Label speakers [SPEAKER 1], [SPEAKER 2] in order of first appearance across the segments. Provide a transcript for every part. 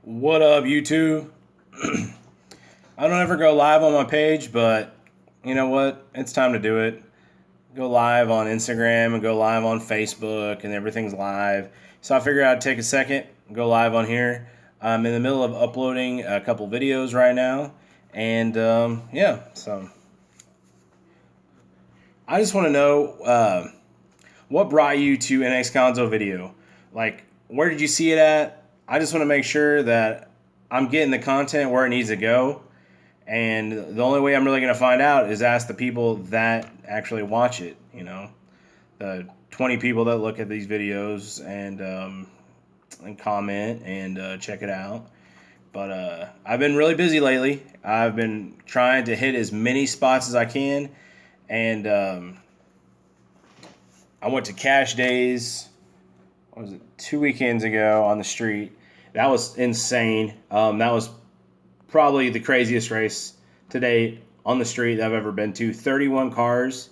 [SPEAKER 1] What up, YouTube? I don't ever go live on my page, but you know what? It's time to do it. Go live on Instagram and go live on Facebook, and everything's live. So I figured I'd take a second, go live on here. I'm in the middle of uploading a couple videos right now, and yeah, so I just want to know what brought you to an Gonzo video. Like, where did you see it at? I just want to make sure that I'm getting the content where it needs to go. And the only way I'm really going to find out is ask the people that actually watch it, the 20 people that look at these videos and comment and check it out. But I've been really busy lately. I've been trying to hit as many spots as I can. And I went to Cash Days, what was it, 2 weekends ago on the street. That was insane. That was probably the craziest race to date on the street that I've ever been to. 31 cars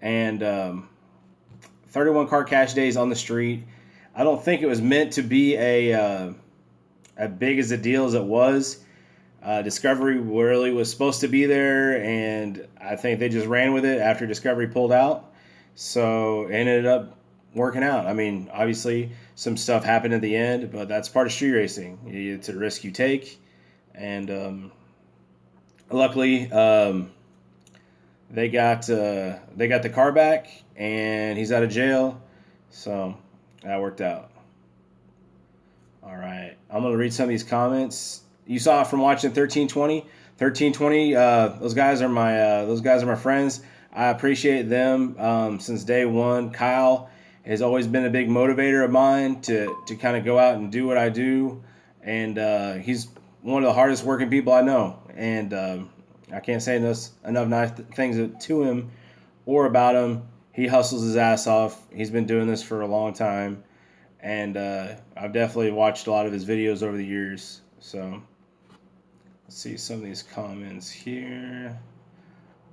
[SPEAKER 1] and 31 car Cash Days on the street. I don't think it was meant to be as big as a deal as it was. Discovery really was supposed to be there, and I think they just ran with it after Discovery pulled out. So it ended up working out. I mean, obviously some stuff happened at the end, but that's part of street racing. It's a risk you take. And luckily, they got the car back, and he's out of jail, so that worked out. All right, I'm gonna read some of these comments. You saw it from watching 1320. 1320. Those guys are my friends. I appreciate them since day one. Kyle has always been a big motivator of mine to kind of go out and do what I do, and he's one of the hardest working people I know, and I can't say enough nice things to him or about him. He hustles his ass off. He's been doing this for a long time, and I've definitely watched a lot of his videos over the years. So let's see some of these comments here.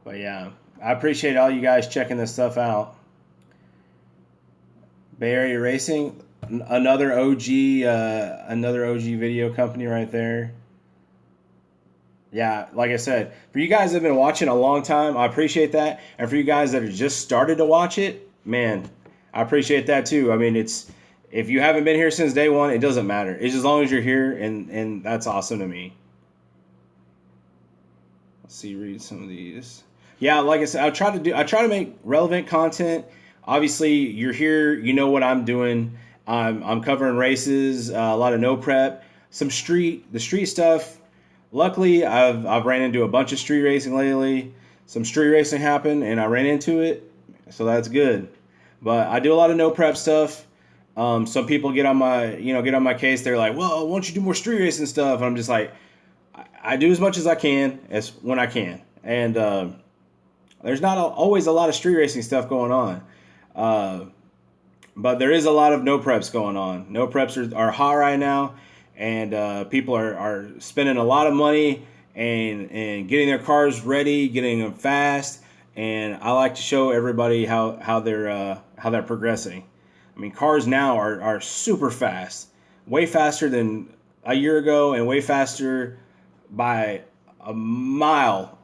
[SPEAKER 1] But yeah, I appreciate all you guys checking this stuff out. Bay Area Racing, another OG video company right there. Yeah, like I said, for you guys that have been watching a long time, I appreciate that. And for you guys that have just started to watch it, man, I appreciate that too. I mean, if you haven't been here since day one, it doesn't matter. It's as long as you're here, and that's awesome to me. Let's see, read some of these. Yeah, like I said, I try to make relevant content. Obviously, you're here, you know what I'm doing. I'm covering races, a lot of no prep, the street stuff. Luckily, I've ran into a bunch of street racing lately. Some street racing happened, and I ran into it, so that's good. But I do a lot of no prep stuff. Some people get on my case. They're like, "Well, why don't you do more street racing stuff?" And I'm just like, I do as much as I can, as when I can, and there's not always a lot of street racing stuff going on. But there is a lot of no preps going on. No preps are hot right now, and people are spending a lot of money and getting their cars ready, getting them fast. And I like to show everybody how they're progressing. I mean, cars now are super fast, way faster than a year ago, and way faster by a mile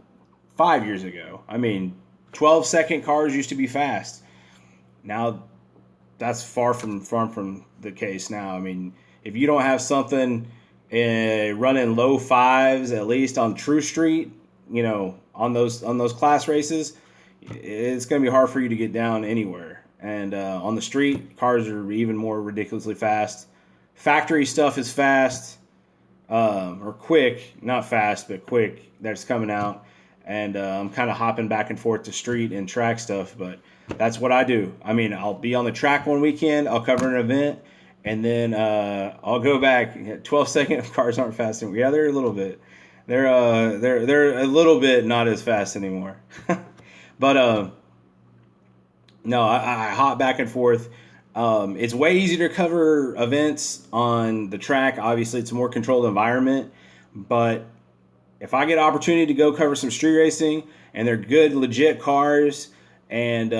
[SPEAKER 1] 5 years ago. I mean, 12-second cars used to be fast. Now that's far from the case now. I mean, if you don't have something running low fives at least on True Street, on those class races, it's going to be hard for you to get down anywhere. And on the street, cars are even more ridiculously fast. Factory stuff is fast, or quick, not fast, but quick. That's coming out, and I'm kind of hopping back and forth to street and track stuff, but that's what I do. I mean, I'll be on the track one weekend, I'll cover an event, and then I'll go back. 12-second cars aren't fast anymore. Yeah, they're a little bit. They're a little bit not as fast anymore. But no, I hop back and forth. It's way easier to cover events on the track. Obviously, it's a more controlled environment. But if I get an opportunity to go cover some street racing and they're good, legit cars, and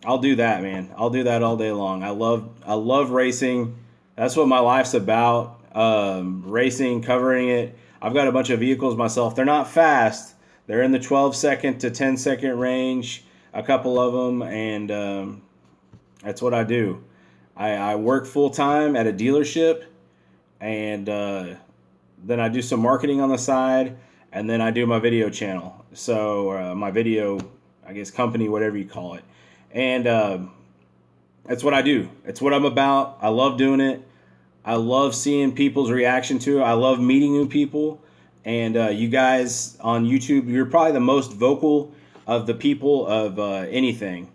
[SPEAKER 1] I'll do that, man. I'll do that all day long. I love racing. That's what my life's about. racing, covering it. I've got a bunch of vehicles myself. They're not fast. They're in the 12-second to 10-second range, a couple of them, and that's what I do. I work full time at a dealership, and then I do some marketing on the side, and then I do my video channel. So my video, I guess, company, whatever you call it, and that's what I do. It's what I'm about. I love doing it. I love seeing people's reaction to it. I love meeting new people. And you guys on YouTube, you're probably the most vocal of the people of anything,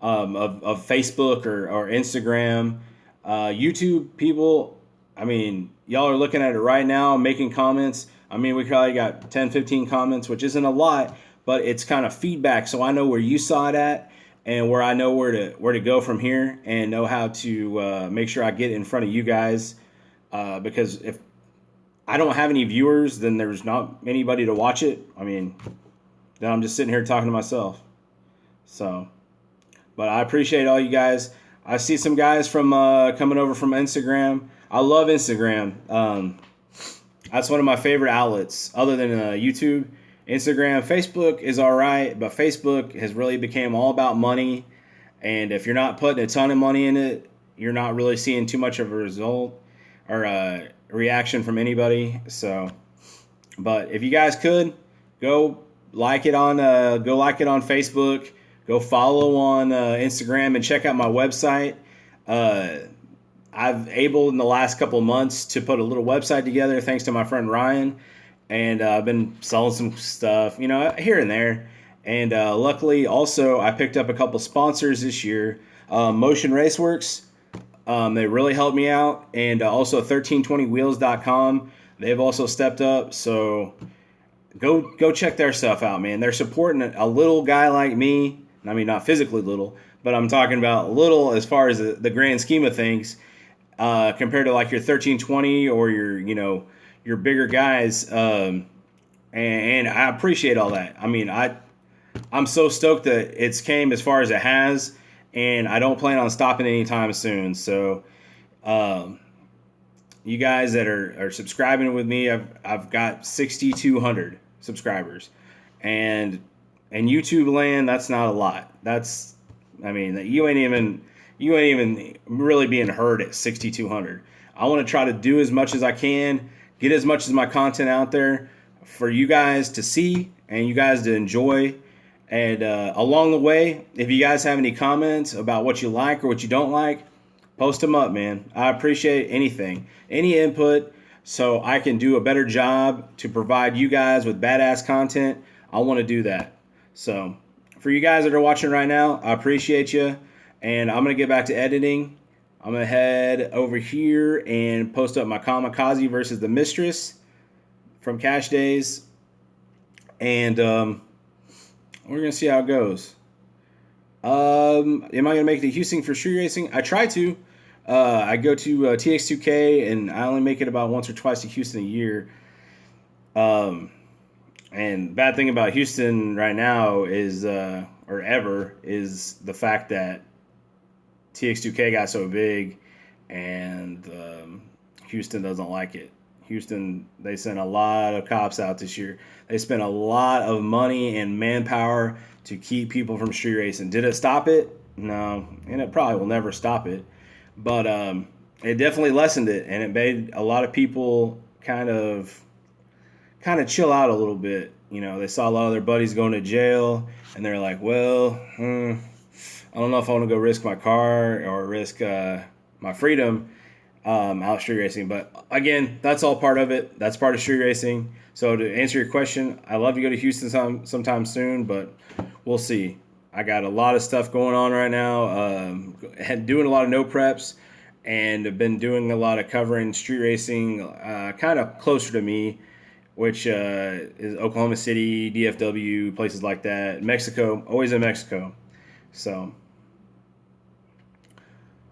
[SPEAKER 1] of Facebook or Instagram. YouTube people, I mean, y'all are looking at it right now, making comments. I mean, we probably got 10, 15 comments, which isn't a lot, but it's kind of feedback. So I know where you saw it at and where I know where to go from here and know how to make sure I get in front of you guys. Because if I don't have any viewers, then there's not anybody to watch it. I mean, then I'm just sitting here talking to myself. So, but I appreciate all you guys. I see some guys from coming over from Instagram. I love Instagram. That's one of my favorite outlets other than YouTube. Instagram, Facebook is all right, but Facebook has really become all about money. And if you're not putting a ton of money in it, you're not really seeing too much of a result or a reaction from anybody. So, but if you guys could go like it on Facebook, go follow on Instagram, and check out my website. I've able in the last couple of months to put a little website together thanks to my friend Ryan, and I've been selling some stuff, here and there. And luckily, also, I picked up a couple sponsors this year. Motion Raceworks, they really helped me out, and also 1320wheels.com. They've also stepped up, so go check their stuff out, man. They're supporting a little guy like me. I mean, not physically little, but I'm talking about little as far as the grand scheme of things, compared to like your 1320 or your bigger guys. And I appreciate all that. I mean, I'm so stoked that it's came as far as it has, and I don't plan on stopping anytime soon. So, you guys that are subscribing with me, I've got 6,200 subscribers, and in YouTube land, that's not a lot. You ain't even really being heard at 6,200. I want to try to do as much as I can, get as much of my content out there for you guys to see and you guys to enjoy. And along the way, if you guys have any comments about what you like or what you don't like, post them up, man. I appreciate anything, any input, so I can do a better job to provide you guys with badass content. I want to do that. So for you guys that are watching right now, I appreciate you. And I'm going to get back to editing. I'm going to head over here and post up my Kamikaze versus the Mistress from Cash Days. And we're going to see how it goes. Am I going to make it to Houston for street racing? I try to. I go to TX2K, and I only make it about once or twice to Houston a year. And bad thing about Houston right now is, or ever, is the fact that TX2K got so big, and Houston doesn't like it. Houston, they sent a lot of cops out this year. They spent a lot of money and manpower to keep people from street racing. Did it stop it? No, and it probably will never stop it. But it definitely lessened it, and it made a lot of people kind of chill out a little bit. They saw a lot of their buddies going to jail, and they're like, well, I don't know if I want to go risk my car or risk my freedom out street racing. But again, that's all part of it. That's part of street racing. So to answer your question, I'd love to go to Houston sometime soon, but we'll see. I got a lot of stuff going on right now. Doing a lot of no preps, and have been doing a lot of covering street racing kind of closer to me, which is Oklahoma City, DFW, places like that. Mexico, always in Mexico. So,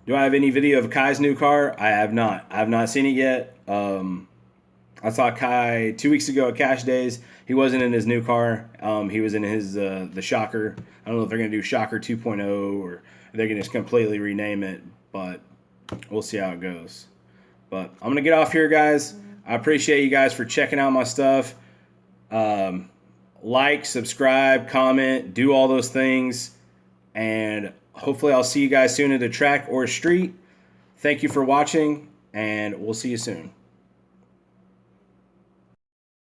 [SPEAKER 1] do I have any video of Kai's new car? I have not. I have not seen it yet. I saw Kai 2 weeks ago at Cash Days. He wasn't in his new car. He was in his the Shocker. I don't know if they're going to do Shocker 2.0 or they're going to just completely rename it, but we'll see how it goes. But I'm going to get off here, guys. I appreciate you guys for checking out my stuff. Like, subscribe, comment, do all those things. And hopefully I'll see you guys soon at a track or a street. Thank you for watching, and we'll see you soon.